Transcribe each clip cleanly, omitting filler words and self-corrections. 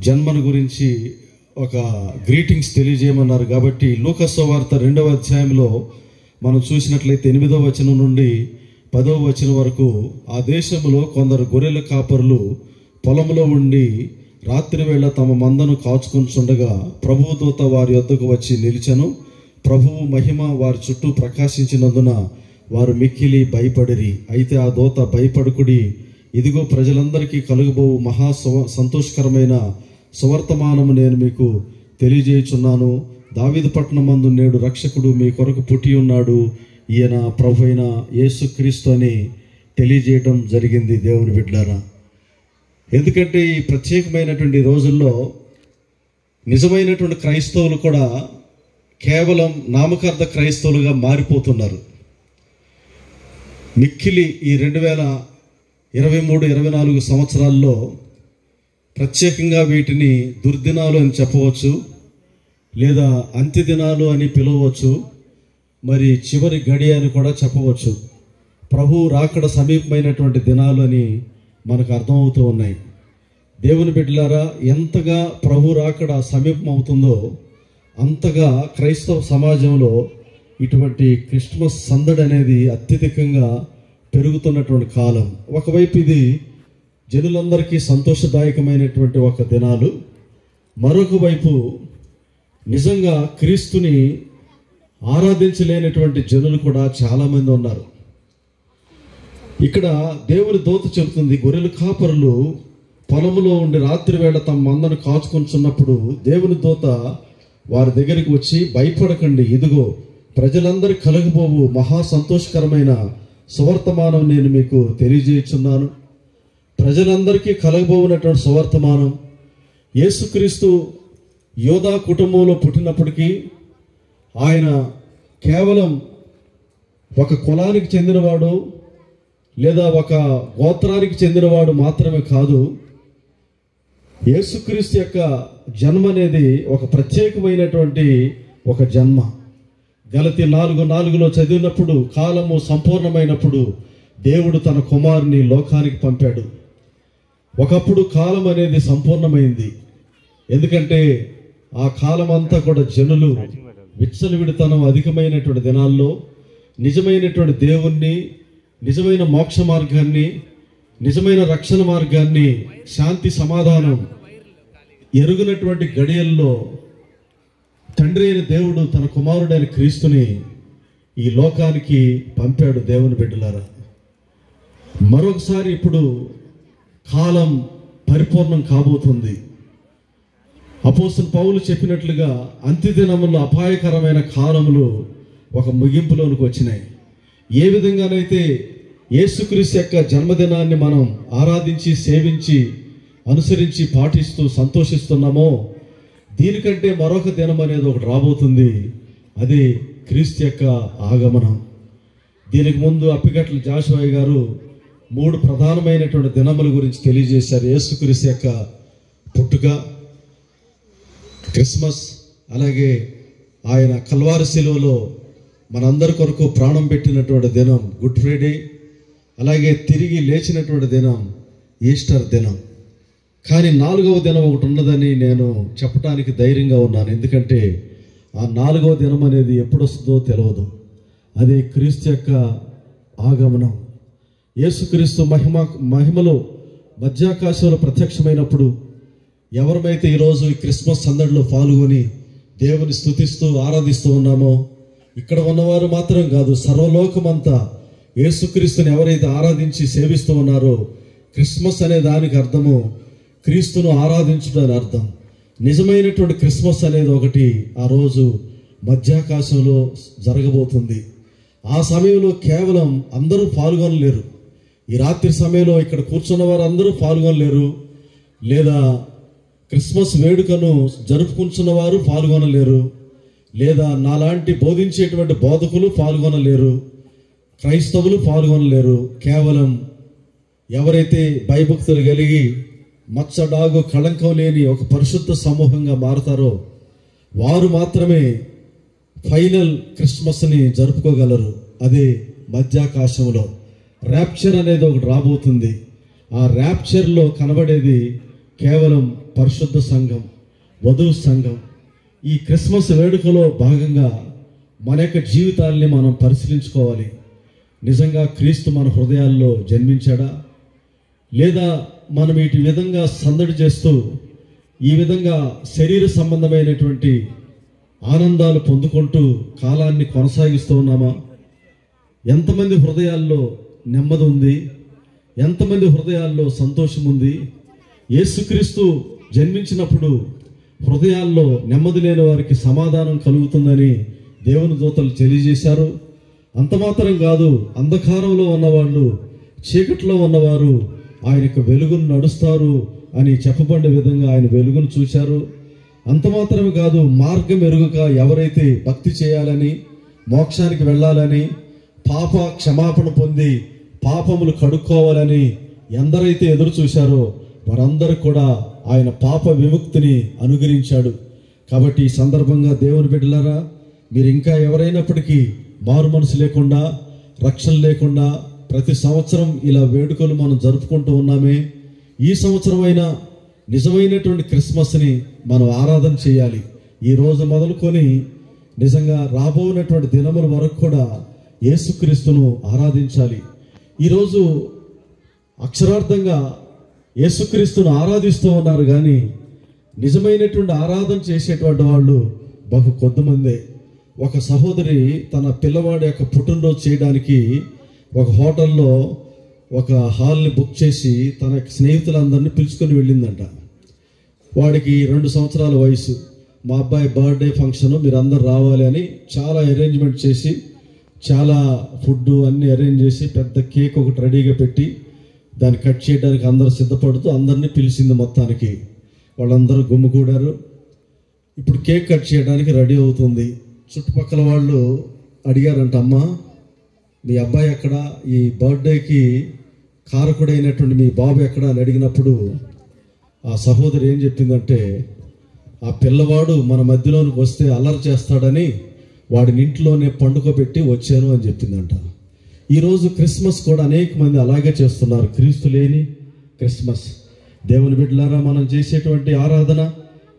జన్మను గురించి ఒక గ్రీటింగ్స్ తెలియజేయమన్నారు. కాబట్టి లూకా సువార్త 2వ అధ్యాయంలో మనం చూసినట్లయితే 8వ వచనం నుండి 10వ వచనం వరకు, ఆ దేశంలో కొందరు గొర్రెల కాపరులు పొలంలో ఉండి రాత్రి వేళ తమ మందను కాచుకొనుచుండగా ప్రభువు దూత వారి యొద్దకు వచ్చి నిలిచెను. ప్రభువు మహిమ వారి చుట్టూ ప్రకాశించినందున వారు మిక్కిలి భయపడిరి. అయితే ఆ దూత, భయపడుకుడి, ఇదిగో ప్రజలందరికీ కలుగబోవు మహా సంతోషకరమైన సువర్తమానము నేను మీకు తెలియజేయుచున్నాను. దావీదు పట్టణమందు నేడు రక్షకుడు మీ కొరకు పుట్టి ఉన్నాడు, ఈయన ప్రభు అయిన యేసుక్రీస్తు అని తెలియజేయడం జరిగింది. దేవుని బిడ్డలారా, ఎందుకంటే ఈ ప్రత్యేకమైనటువంటి రోజుల్లో నిజమైనటువంటి క్రైస్తవులు కూడా కేవలం నామకార్థ క్రైస్తవులుగా మారిపోతున్నారు. మిక్కిలి ఈ 2023-24 సంవత్సరాల్లో ప్రత్యేకంగా వీటిని దుర్దినాలు అని చెప్పవచ్చు, లేదా అంత్యదినాలు అని పిలవచ్చు, మరి చివరి గడియ అని కూడా చెప్పవచ్చు. ప్రభు రాకడ సమీపమైనటువంటి దినాలు అని మనకు అర్థమవుతూ ఉన్నాయి. దేవుని బిడ్డలారా, ఎంతగా ప్రభు రాకడ సమీపం అవుతుందో అంతగా క్రైస్తవ సమాజంలో ఇటువంటి క్రిస్మస్ సందడి అనేది అత్యధికంగా పెరుగుతున్నటువంటి కాలం. ఒకవైపు ఇది జనులందరికీ సంతోషదాయకమైనటువంటి ఒక దినాలు, మరొక వైపు నిజంగా క్రీస్తుని ఆరాధించలేనటువంటి జనులు కూడా చాలామంది ఉన్నారు. ఇక్కడ దేవుని దూత చెబుతుంది, గొర్రెల కాపరులు పొలములో ఉండి రాత్రి వేళ తమ మందను కాచుకొనుచున్నప్పుడు దేవుని దూత వారి దగ్గరికి వచ్చి, భయపడకండి, ఇదిగో ప్రజలందరికీ కలగబోవు మహా సంతోషకరమైన సువర్తమానం నేను మీకు తెలియజేయుచున్నాను. ప్రజలందరికీ కలగబోవునటువంటి సువర్తమానం, యేసుక్రీస్తు యోధా కుటుంబంలో పుట్టినప్పటికీ ఆయన కేవలం ఒక కులానికి చెందినవాడు లేదా ఒక గోత్రానికి చెందినవాడు మాత్రమే కాదు. యేసుక్రీస్తు యొక్క జన్మ అనేది ఒక ప్రత్యేకమైనటువంటి ఒక జన్మ. గలతీ 4:4లో చదివినప్పుడు, కాలము సంపూర్ణమైనప్పుడు దేవుడు తన కుమారుని లోకానికి పంపాడు. ఒకప్పుడు కాలం అనేది సంపూర్ణమైంది, ఎందుకంటే ఆ కాలం అంతా కూడా జనులు విచ్చలవిడితనం అధికమైనటువంటి దినాల్లో నిజమైనటువంటి దేవుణ్ణి, నిజమైన మోక్ష మార్గాన్ని, నిజమైన రక్షణ మార్గాన్ని, శాంతి సమాధానం ఎరుగునటువంటి గడియల్లో తండ్రి అయిన దేవుడు తన కుమారుడైన క్రీస్తుని ఈ లోకానికి పంపాడు. దేవుని బిడ్డలారా, మరొకసారి ఇప్పుడు కాలం పరిపూర్ణం కాబోతుంది. అపోస్తలుడు పౌలు చెప్పినట్లుగా అంత్యదినముల్లో అపాయకరమైన కాలములు ఒక ముగింపులోనికి వచ్చినాయి. ఏ విధంగానైతే యేసుక్రీస్తు యొక్క జన్మదినాన్ని మనం ఆరాధించి, సేవించి, అనుసరించి, పాటిస్తూ సంతోషిస్తున్నామో, దీనికంటే మరొక దినం అనేది ఒకటి రాబోతుంది. అది క్రీస్తు యొక్క ఆగమనం. దీనికి ముందు అప్పికట్ల జాషువయ్య గారు 3 ప్రధానమైనటువంటి దినముల గురించి తెలియజేశారు. యేసుక్రీస్తు యొక్క పుట్టుక, క్రిస్మస్, అలాగే ఆయన కల్వారి శిలువలో మనందరి కొరకు ప్రాణం పెట్టినటువంటి దినం గుడ్ ఫ్రైడే, అలాగే తిరిగి లేచినటువంటి దినం ఈస్టర్ దినం. కానీ 4వ దినం ఒకటి ఉన్నదని నేను చెప్పడానికి ధైర్యంగా ఉన్నాను, ఎందుకంటే ఆ 4వ దినం అనేది ఎప్పుడు వస్తుందో తెలియదు. అది క్రీస్తు యొక్క ఆగమనం. యేసుక్రీస్తు మహిమలో మధ్యాకాశంలో ప్రత్యక్షమైనప్పుడు ఎవరమైతే ఈరోజు ఈ క్రిస్మస్ సందడిలో పాల్గొని దేవుని స్తుతిస్తూ ఆరాధిస్తూ ఉన్నామో, ఇక్కడ ఉన్నవారు మాత్రం కాదు, సర్వలోకమంతా యేసుక్రీస్తుని ఎవరైతే ఆరాధించి సేవిస్తూ ఉన్నారో, క్రిస్మస్ అనే దానికి అర్థము క్రీస్తును ఆరాధించడం అని అర్థం. నిజమైనటువంటి క్రిస్మస్ అనేది ఒకటి ఆ రోజు మధ్యాకాశంలో జరగబోతుంది. ఆ సమయంలో కేవలం అందరూ పాల్గొనలేరు. ఈ రాత్రి సమయంలో ఇక్కడ కూర్చున్న వారు అందరూ పాల్గొనలేరు, లేదా క్రిస్మస్ వేడుకను జరుపుకుంటున్న వారు పాల్గొనలేరు, లేదా నాలాంటి బోధించేటువంటి బోధకులు పాల్గొనలేరు, క్రైస్తవులు పాల్గొనలేరు. కేవలం ఎవరైతే భయభక్తులు కలిగి మచ్చడాగు కళంకం లేని ఒక పరిశుద్ధ సమూహంగా మారతారో వారు మాత్రమే ఫైనల్ క్రిస్మస్ని జరుపుకోగలరు. అదే మధ్యాకాశంలో ర్యాప్చర్ అనేది ఒకటి రాబోతుంది. ఆ ర్యాప్చర్లో కనబడేది కేవలం పరిశుద్ధ సంఘం, వధువు సంఘం. ఈ క్రిస్మస్ వేడుకలో భాగంగా మన యొక్క జీవితాల్ని మనం పరిశీలించుకోవాలి. నిజంగా క్రీస్తు మన హృదయాల్లో జన్మించాడా, లేదా మనం ఈ విధంగా సందడి చేస్తూ ఈ విధంగా శరీర సంబంధమైనటువంటి ఆనందాలు పొందుకుంటూ కాలాన్ని కొనసాగిస్తూ ఉన్నామా? ఎంతమంది హృదయాల్లో నెమ్మది ఉంది? ఎంతమంది హృదయాల్లో సంతోషం ఉంది? యేసుక్రీస్తు జన్మించినప్పుడు హృదయాల్లో నెమ్మది లేని వారికి సమాధానం కలుగుతుందని దేవుని దూతలు తెలియజేశారు. అంత మాత్రం కాదు, అంధకారంలో ఉన్నవాళ్ళు, చీకట్లో ఉన్నవారు ఆయన యొక్క వెలుగును నడుస్తారు అని చెప్పబడిన విధంగా ఆయన వెలుగును చూశారు. అంత మాత్రమే కాదు, మార్గం ఎరుగక ఎవరైతే భక్తి చేయాలని, మోక్షానికి వెళ్ళాలని, పాప క్షమాపణ పొంది పాపములు కడుక్కోవాలని ఎందరైతే ఎదురు చూశారో వారందరూ కూడా ఆయన పాప విముక్తిని అనుగ్రహించాడు. కాబట్టి ఈ సందర్భంగా దేవుని బిడ్డలారా, మీరు ఇంకా ఎవరైనప్పటికీ మారు మనసు లేకుండా, రక్షణ లేకుండా ప్రతి సంవత్సరం ఇలా వేడుకలు మనం జరుపుకుంటూ ఉన్నామే. ఈ సంవత్సరం అయినా నిజమైనటువంటి క్రిస్మస్ని మనం ఆరాధన చేయాలి. ఈ రోజు మొదలుకొని నిజంగా రాబోనటువంటి దినముల వరకు కూడా యేసుక్రీస్తును ఆరాధించాలి. ఈరోజు అక్షరార్థంగా యేసుక్రీస్తును ఆరాధిస్తూ ఉన్నారు, కానీ నిజమైనటువంటి ఆరాధన చేసేటువంటి వాళ్ళు బహు కొద్దిమందే. ఒక సహోదరి తన పిల్లవాడి యొక్క పుట్టినరోజు చేయడానికి ఒక హోటల్లో ఒక హాల్ని బుక్ చేసి తన స్నేహితులందరినీ పిలుచుకొని వెళ్ళిందంట. వాడికి 2 సంవత్సరాల వయసు. మా అబ్బాయి బర్త్డే ఫంక్షన్, మీరు అందరు రావాలి అని చాలా అరేంజ్మెంట్ చేసి, చాలా ఫుడ్ అన్నీ అరేంజ్ చేసి, పెద్ద కేక్ ఒకటి రెడీగా పెట్టి దాన్ని కట్ చేయడానికి అందరూ సిద్ధపడుతూ అందరినీ పిలిచింది. మొత్తానికి వాళ్ళందరూ గుమ్మికూడారు. ఇప్పుడు కేక్ కట్ చేయడానికి రెడీ అవుతుంది. చుట్టుపక్కల వాళ్ళు అడిగారంట, అమ్మా మీ అబ్బాయి ఎక్కడ, ఈ బర్త్డేకి కారకుడైనటువంటి మీ బాబు ఎక్కడ అని అడిగినప్పుడు ఆ సహోదరి ఏం చెప్పిందంటే, ఆ పిల్లవాడు మన మధ్యలోనికి వస్తే అల్లరి చేస్తాడని వాడిని ఇంట్లోనే పండుకోబెట్టి వచ్చాను అని చెప్పిందంట. ఈరోజు క్రిస్మస్ కూడా అనేక మంది అలాగే చేస్తున్నారు. క్రీస్తు లేని క్రిస్మస్. దేవుని బిడ్డలారా, మనం చేసేటువంటి ఆరాధన,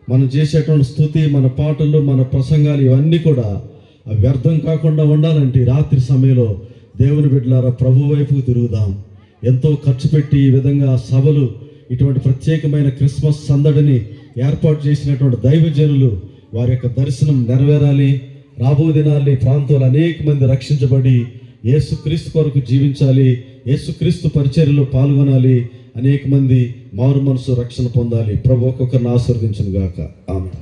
మనం చేసేటువంటి స్తుతి, మన పాటలు, మన ప్రసంగాలు ఇవన్నీ కూడా వ్యర్థం కాకుండా ఉండాలంటే రాత్రి సమయంలో దేవుని బిడ్డలారా ప్రభు వైపుకు తిరుగుదాం. ఎంతో ఖర్చు పెట్టి ఈ విధంగా సభలు, ఇటువంటి ప్రత్యేకమైన క్రిస్మస్ సందడిని ఏర్పాటు చేసినటువంటి దైవజనులు వారి యొక్క దర్శనం నెరవేరాలి. రాబో దినాల్లో ఈ ప్రాంతంలో అనేక మంది రక్షించబడి యేసుక్రీస్తు కొరకు జీవించాలి, యేసుక్రీస్తు పరిచర్యలో పాల్గొనాలి, అనేక మంది మారు మనసు రక్షణ పొందాలి. ప్రభు ఒక్కొక్కరిని ఆశీర్వదించును గాక. ఆమేన్.